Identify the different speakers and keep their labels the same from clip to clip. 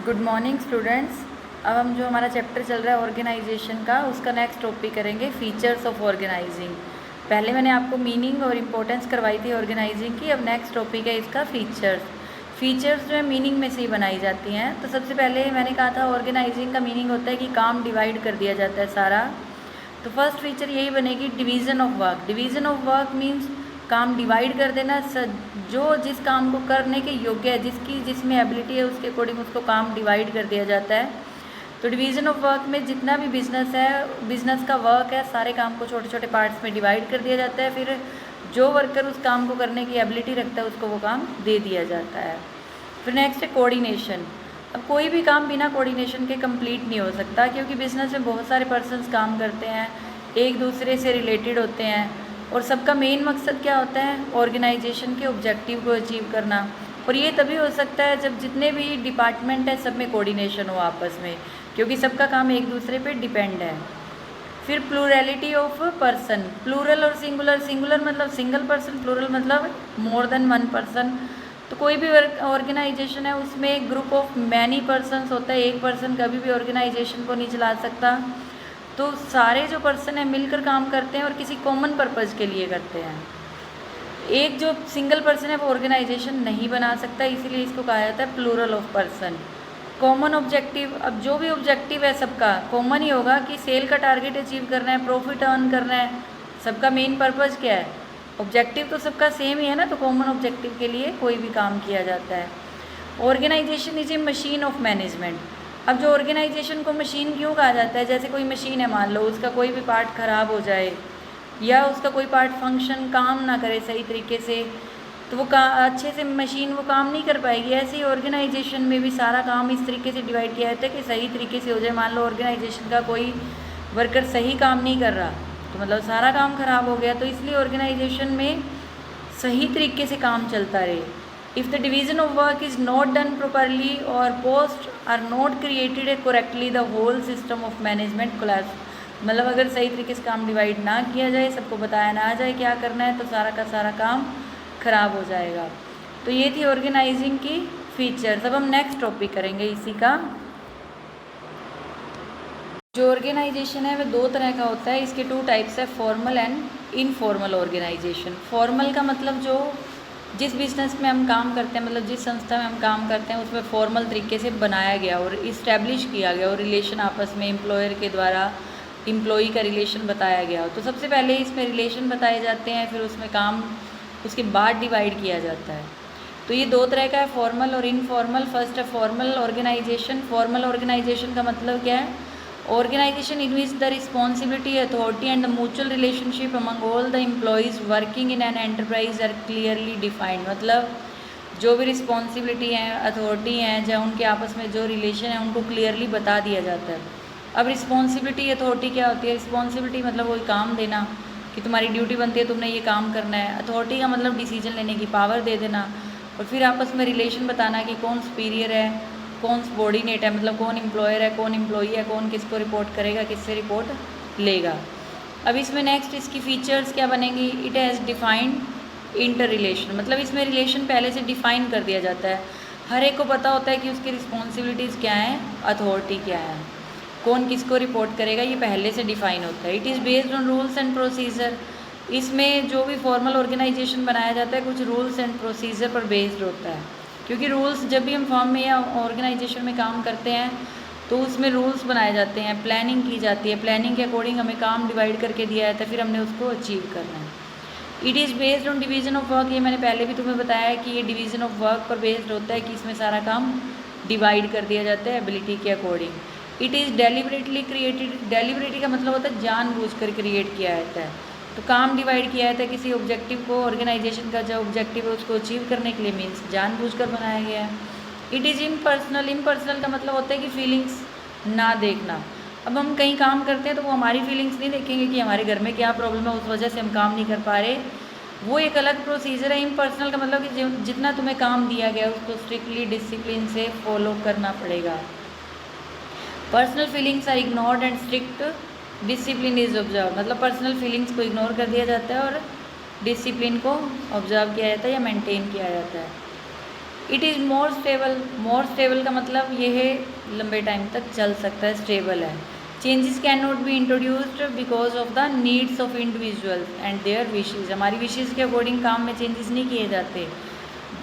Speaker 1: Good morning students. अब हम जो हमारा चैप्टर चल रहा है ऑर्गेनाइजेशन का, उसका नेक्स्ट टॉपिक करेंगे फीचर्स ऑफ ऑर्गेनाइजिंग। पहले मैंने आपको मीनिंग और इम्पोर्टेंस करवाई थी ऑर्गेनाइजिंग की। अब नेक्स्ट टॉपिक है इसका फीचर्स। फीचर्स जो है मीनिंग में से ही बनाई जाती हैं। तो सबसे पहले मैंने कहा था ऑर्गेनाइजिंग का मीनिंग होता है कि काम डिवाइड कर दिया जाता है सारा। तो फर्स्ट फीचर यही बनेगी division of work. Division of work means काम डिवाइड कर देना। जो जिस काम को करने के योग्य है, जिसमें एबिलिटी है, उसके अकॉर्डिंग उसको काम डिवाइड कर दिया जाता है। तो डिवीज़न ऑफ वर्क में जितना भी बिजनेस है, बिजनेस का वर्क है, सारे काम को छोटे छोटे पार्ट्स में डिवाइड कर दिया जाता है। फिर जो वर्कर उस काम को करने की एबिलिटी रखता है उसको वो काम दे दिया जाता है। फिर नेक्स्ट है कोऑर्डिनेशन। अब कोई भी काम बिना कोऑर्डिनेशन के कंप्लीट नहीं हो सकता, क्योंकि बिजनेस में बहुत सारे पर्सन्स काम करते हैं, एक दूसरे से रिलेटेड होते हैं, और सबका मेन मकसद क्या होता है? ऑर्गेनाइजेशन के ऑब्जेक्टिव को अचीव करना। और ये तभी हो सकता है जब जितने भी डिपार्टमेंट है सब में कोऑर्डिनेशन हो आपस में, क्योंकि सबका काम एक दूसरे पे डिपेंड है। फिर प्लूरलिटी ऑफ पर्सन। प्लूरल और सिंगुलर। सिंगुलर मतलब सिंगल पर्सन, प्लूरल मतलब मोर देन वन पर्सन। तो कोई भी ऑर्गेनाइजेशन है उसमें एक ग्रुप ऑफ मैनी पर्सन्स होता है। एक पर्सन कभी भी ऑर्गेनाइजेशन को नहीं चला सकता। तो सारे जो पर्सन हैं मिलकर काम करते हैं और किसी कॉमन पर्पज़ के लिए करते हैं। एक जो सिंगल पर्सन है वो ऑर्गेनाइजेशन नहीं बना सकता, इसीलिए इसको कहा जाता है plural of person. Common objective. अब जो भी ऑब्जेक्टिव है सबका कॉमन ही होगा कि सेल का टारगेट अचीव करना है, प्रॉफिट अर्न करना है। सबका मेन पर्पज़ क्या है? ऑब्जेक्टिव तो सबका सेम ही है ना, तो कॉमन ऑब्जेक्टिव के लिए कोई भी काम किया जाता है। Organization is a machine of management. अब जो ऑर्गेनाइजेशन को मशीन क्यों कहा जाता है? जैसे कोई मशीन है, मान लो उसका कोई भी पार्ट ख़राब हो जाए या उसका कोई पार्ट फंक्शन काम ना करे सही तरीके से, तो वो अच्छे से मशीन वो काम नहीं कर पाएगी। ऐसे ही ऑर्गेनाइजेशन में भी सारा काम इस तरीके से डिवाइड किया जाता है कि सही तरीके से हो जाए। मान लो ऑर्गेनाइजेशन का कोई वर्कर सही काम नहीं कर रहा, तो मतलब सारा काम ख़राब हो गया। तो इसलिए ऑर्गेनाइजेशन में सही तरीके से काम चलता रहे। If the division of work is not done properly और post are not created correctly, the whole system of management collapse. मतलब अगर सही तरीके से काम डिवाइड ना किया जाए, सबको बताया ना जाए क्या करना है, तो सारा का सारा काम ख़राब हो जाएगा। तो ये थी ऑर्गेनाइजिंग की फीचर्स। अब हम नेक्स्ट टॉपिक करेंगे इसी का। जो ऑर्गेनाइजेशन है वह दो तरह का होता है। इसके टू टाइप्स है, formal and informal organization. Formal का मतलब जो जिस बिज़नेस में हम काम करते हैं, मतलब जिस संस्था में हम काम करते हैं, उसमें फॉर्मल तरीके से बनाया गया और इस्टेब्लिश किया गया, और रिलेशन आपस में एम्प्लॉयर के द्वारा एम्प्लॉई का रिलेशन बताया गया। तो सबसे पहले इसमें रिलेशन बताए जाते हैं, फिर उसमें काम उसके बाद डिवाइड किया जाता है। तो ये दो तरह का है, फॉर्मल और इनफॉर्मल। फर्स्ट है फॉर्मल ऑर्गेनाइजेशन। फॉर्मल ऑर्गेनाइजेशन का मतलब क्या है? Organization in which the responsibility, authority and the mutual relationship among all the employees working in an enterprise are clearly defined। मतलब जो भी रिस्पॉन्सिबिलिटी हैं, अथॉरिटी हैं, या उनके आपस में जो रिलेशन है उनको क्लियरली बता दिया जाता है। अब रिस्पॉन्सिबिलिटी अथॉरिटी क्या होती है? रिस्पॉन्सिबिलिटी मतलब वही काम देना कि तुम्हारी ड्यूटी बनती है, तुमने ये काम करना है। अथॉरिटी का मतलब डिसीजन लेने की पावर दे देना। और फिर आपस में रिलेशन बताना कि कौन सुपीरियर है, कौन सबॉर्डिनेट है, मतलब कौन एम्प्लॉयर है, कौन एम्प्लॉई है, कौन किसको रिपोर्ट करेगा, किससे रिपोर्ट लेगा। अब इसमें नेक्स्ट इसकी फीचर्स क्या बनेंगी? It has defined inter relation. मतलब इसमें रिलेशन पहले से डिफाइन कर दिया जाता है। हर एक को पता होता है कि उसकी रिस्पॉन्सिबिलिटीज़ क्या हैं, अथॉरिटी क्या है, कौन किसको रिपोर्ट करेगा, ये पहले से डिफाइन होता है। It is based on rules and procedure. इसमें जो भी फॉर्मल ऑर्गेनाइजेशन बनाया जाता है कुछ रूल्स एंड प्रोसीजर पर बेस्ड होता है, क्योंकि रूल्स जब भी हम फॉर्म में या ऑर्गेनाइजेशन में काम करते हैं तो उसमें रूल्स बनाए जाते हैं, प्लानिंग की जाती है, प्लानिंग के अकॉर्डिंग हमें काम डिवाइड करके दिया जाता है, फिर हमने उसको अचीव करना है। It is based on division of work. ये मैंने पहले भी तुम्हें बताया है कि ये डिवीज़न ऑफ वर्क पर बेस्ड होता है, कि इसमें सारा काम डिवाइड कर दिया जाता है एबिलिटी के according. It is deliberately created. Deliberately का मतलब होता है जानबूझकर क्रिएट किया जाता है। तो काम डिवाइड किया जाता है किसी ऑब्जेक्टिव को, ऑर्गेनाइजेशन का जो ऑब्जेक्टिव है उसको अचीव करने के लिए, मीन्स जानबूझकर बनाया गया है। It is impersonal. इम्पर्सनल का मतलब होता है कि फीलिंग्स ना देखना। अब हम कहीं काम करते हैं तो वो हमारी फीलिंग्स नहीं देखेंगे कि हमारे घर में क्या प्रॉब्लम है, उस वजह से हम काम नहीं कर पा रहे, वो एक अलग प्रोसीजर है। इम्पर्सनल का मतलब कि जितना तुम्हें काम दिया गया उसको स्ट्रिक्टली डिसिप्लिन से फॉलो करना पड़ेगा। Personal feelings are ignored and strict discipline is observe. मतलब पर्सनल फीलिंग्स को इग्नोर कर दिया जाता है और डिसिप्लिन को ऑब्जर्व किया जाता है या मेंटेन किया जाता है। It is more stable. More stable का मतलब ये है लंबे टाइम तक चल सकता है, स्टेबल है। Changes can not be introduced because of the needs of individuals and their wishes. हमारी विशेज़ के अकॉर्डिंग काम में चेंजेस नहीं किए जाते,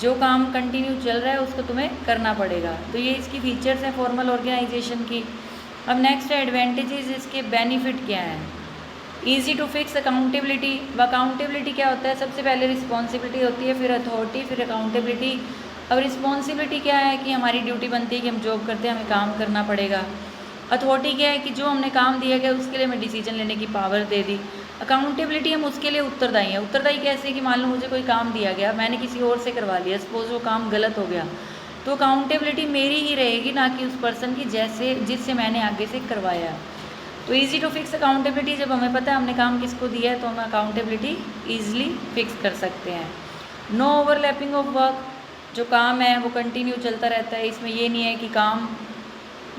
Speaker 1: जो काम कंटिन्यू चल रहा है उसको तुम्हें करना पड़ेगा। तो ये इसकी फीचर्स हैं फॉर्मल ऑर्गेनाइजेशन की। अब नेक्स्ट है एडवांटेजेस, इसके बेनिफिट क्या हैं। Easy to fix accountability. व अकाउंटेबिलिटी क्या होता है, सबसे पहले रिस्पॉन्सिबिलिटी होती है, फिर अथॉरिटी, फिर अकाउंटेबिलिटी। अब रिस्पॉन्सिबिलिटी क्या है कि हमारी ड्यूटी बनती है कि हम जॉब करते हैं, हमें काम करना पड़ेगा। अथॉरिटी क्या है कि जो हमने काम दिया गया उसके लिए हमें डिसीजन लेने की पावर दे दी। अकाउंटेबिलिटी, हम उसके लिए उत्तरदायी हैं। उत्तरदायी कैसे कि मान लो मुझे कोई काम दिया गया, मैंने किसी और से करवा लिया, सपोज वो काम गलत हो गया, तो अकाउंटेबिलिटी मेरी ही रहेगी, ना कि उस पर्सन की जैसे जिससे मैंने आगे से करवाया। तो ईजी टू फिक्स अकाउंटेबिलिटी, जब हमें पता है हमने काम किसको दिया है तो हम अकाउंटेबिलिटी ईजिली फिक्स कर सकते हैं। नो ओवरलैपिंग ऑफ वर्क, जो काम है वो कंटिन्यू चलता रहता है, इसमें ये नहीं है कि काम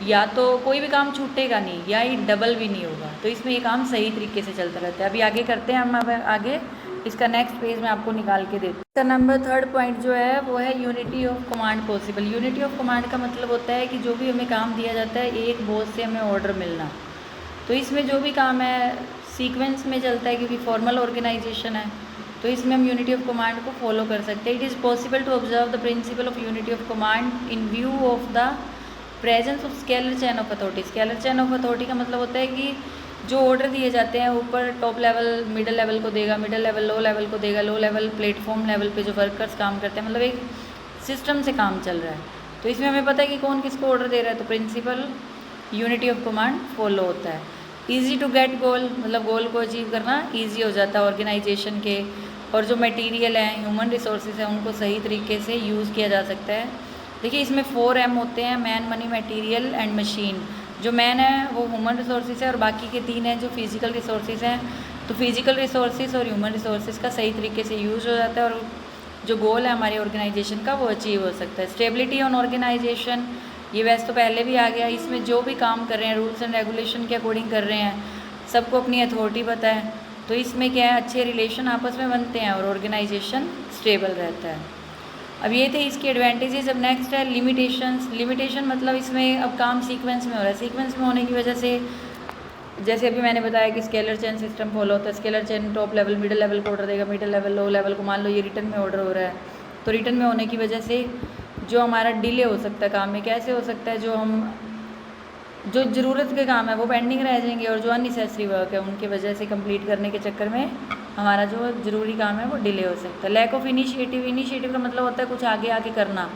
Speaker 1: या तो कोई भी काम छूटेगा नहीं या ये डबल भी नहीं होगा, तो इसमें ये काम सही तरीके से चलता रहता है। अभी आगे करते हैं हम, अब आगे इसका नेक्स्ट पेज में आपको निकाल के देती हूँ। इसका नंबर 3 पॉइंट जो है वो है unity of command possible. Unity of command का मतलब होता है कि जो भी हमें काम दिया जाता है, एक बॉस से हमें ऑर्डर मिलना। तो इसमें जो भी काम है सीक्वेंस में चलता है, क्योंकि फॉर्मल ऑर्गेनाइजेशन है, तो इसमें हम यूनिटी ऑफ कमांड को फॉलो कर सकते हैं। It is possible to observe the principle of unity of command in view of the presence of scalar chain of authority. Scalar chain of authority का मतलब होता है कि जो ऑर्डर दिए जाते हैं, ऊपर टॉप लेवल मिडिल लेवल को देगा, मिडिल लेवल लो लेवल को देगा, लो लेवल प्लेटफॉर्म लेवल पे जो वर्कर्स काम करते हैं, मतलब एक सिस्टम से काम चल रहा है। तो इसमें हमें पता है कि कौन किसको ऑर्डर दे रहा है, तो principle unity of command follow होता है। ईजी टू गेट गोल, मतलब गोल को अचीव करना ईजी हो जाता है ऑर्गेनाइजेशन के। और जो मटेरियल है, ह्यूमन रिसोर्सेज हैं, उनको सही तरीके से यूज़ किया जा सकता है। देखिए इसमें 4 M होते हैं, man, money, material and machine. जो मैन है वो ह्यूमन रिसोर्सेज है और बाकी के 3 हैं जो फिजिकल रिसोर्सेज हैं। तो फिजिकल रिसोर्सेज और ह्यूमन रिसोर्सेज का सही तरीके से यूज़ हो जाता है और जो गोल है हमारे ऑर्गेनाइजेशन का वो अचीव हो सकता है। स्टेबिलिटी ऑन ऑर्गेनाइजेशन, ये वैसे तो पहले भी आ गया। इसमें जो भी काम कर रहे हैं रूल्स एंड रेगुलेशन के अकॉर्डिंग कर रहे हैं, सबको अपनी अथॉरिटी पता है, तो इसमें क्या है, अच्छे रिलेशन आपस में बनते हैं और ऑर्गेनाइजेशन स्टेबल रहता है। अब ये थे इसके एडवांटेजेस। अब नेक्स्ट है लिमिटेशंस। लिमिटेशन मतलब इसमें अब काम सीक्वेंस में हो रहा है, सीक्वेंस में होने की वजह से जैसे अभी मैंने बताया कि स्केलर चेन सिस्टम फॉलो होता है। Scalar chain top level middle level को ऑर्डर देगा, मिडिल लेवल लो लेवल को, मान लो ये रिटर्न में ऑर्डर हो रहा है, तो रिटर्न में होने की वजह से जो हमारा डिले हो सकता है काम में, कैसे हो सकता है, जो ज़रूरत के काम है वो पेंडिंग रह जाएंगे और जो अननेसेसरी वर्क है उनके वजह से कंप्लीट करने के चक्कर में हमारा जो ज़रूरी काम है वो डिले हो सकता है। लैक ऑफ इनिशिएटिव, इनिशिएटिव का मतलब होता है कुछ आगे आके करना,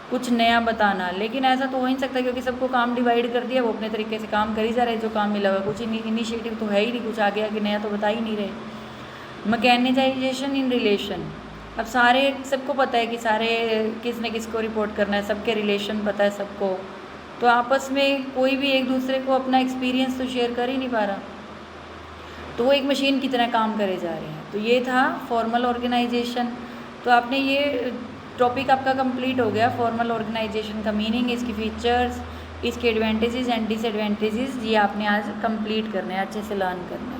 Speaker 1: कुछ नया बताना, लेकिन ऐसा तो हो ही नहीं सकता क्योंकि सबको काम डिवाइड कर दिया, वो अपने तरीके से काम कर ही जा रहे हैं, जो काम मिला हुआ, कुछ इनिशिएटिव तो है ही नहीं, कुछ आगे आके नया तो बता ही नहीं रहे। मैकेनाइजेशन इन रिलेशन, अब सारे सबको पता है कि सारे किसने किसको रिपोर्ट करना है, सबके रिलेशन पता है सबको, तो आपस में कोई भी एक दूसरे को अपना एक्सपीरियंस तो शेयर कर ही नहीं पा रहा, तो वो एक मशीन की तरह काम करे जा रहे हैं। तो ये था फॉर्मल ऑर्गेनाइजेशन। तो आपने ये टॉपिक आपका कंप्लीट हो गया, फॉर्मल ऑर्गेनाइजेशन का मीनिंग, इसकी फीचर्स, इसके एडवांटेजेस एंड डिसएडवांटेजेस, ये आपने आज कंप्लीट करने हैं, अच्छे से लर्न करना है।